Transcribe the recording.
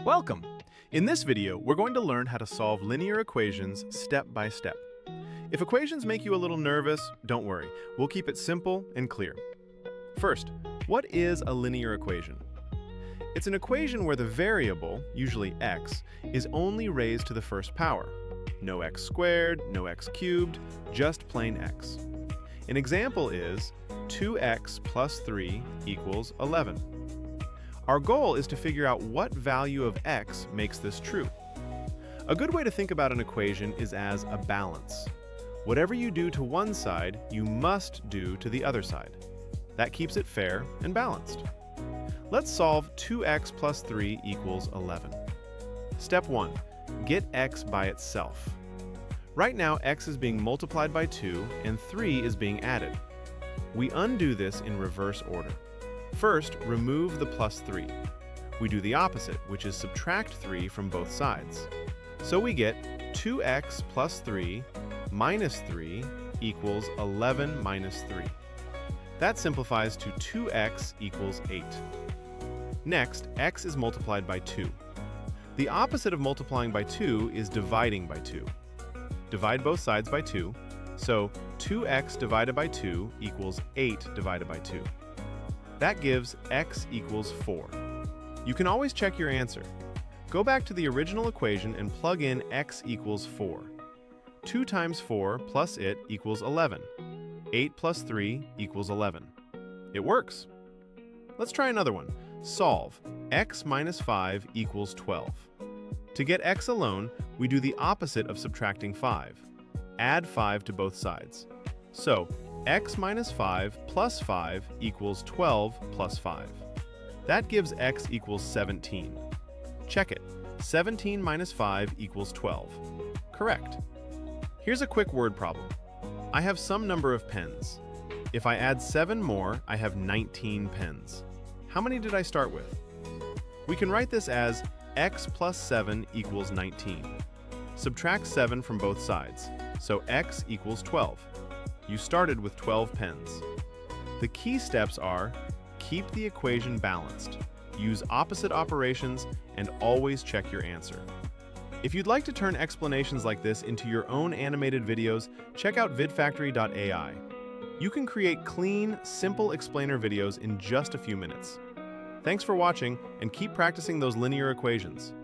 Welcome! In this video, we're going to learn how to solve linear equations step by step. If equations make you a little nervous, don't worry. We'll keep it simple and clear. First, what is a linear equation? It's an equation where the variable, usually x, is only raised to the first power. No x squared, no x cubed, just plain x. An example is 2x plus 3 equals 11. Our goal is to figure out what value of x makes this true. A good way to think about an equation is as a balance. Whatever you do to one side, you must do to the other side. That keeps it fair and balanced. Let's solve 2x plus 3 equals 11. Step 1. Get x by itself. Right now, x is being multiplied by 2 and 3 is being added. We undo this in reverse order. First, remove the plus 3. We do the opposite, which is subtract 3 from both sides. So we get 2x plus 3 minus 3 equals 11 minus 3. That simplifies to 2x equals 8. Next, x is multiplied by 2. The opposite of multiplying by 2 is dividing by 2. Divide both sides by 2, so 2x divided by 2 equals 8 divided by 2. That gives x equals 4. You can always check your answer. Go back to the original equation and plug in x equals 4. 2 times 4 plus it equals 11. 8 plus 3 equals 11. It works. Let's try another one. Solve x minus 5 equals 12. To get x alone, we do the opposite of subtracting 5. Add 5 to both sides. So, x minus 5 plus 5 equals 12 plus 5. That gives x equals 17. Check it. 17 minus 5 equals 12. Correct. Here's a quick word problem. I have some number of pens. If I add 7 more, I have 19 pens. How many did I start with? We can write this as x plus 7 equals 19. Subtract 7 from both sides, so x equals 12. You started with 12 pens. The key steps are: keep the equation balanced, use opposite operations, and always check your answer. If you'd like to turn explanations like this into your own animated videos, check out vidfactory.ai. You can create clean, simple explainer videos in just a few minutes. Thanks for watching, and keep practicing those linear equations.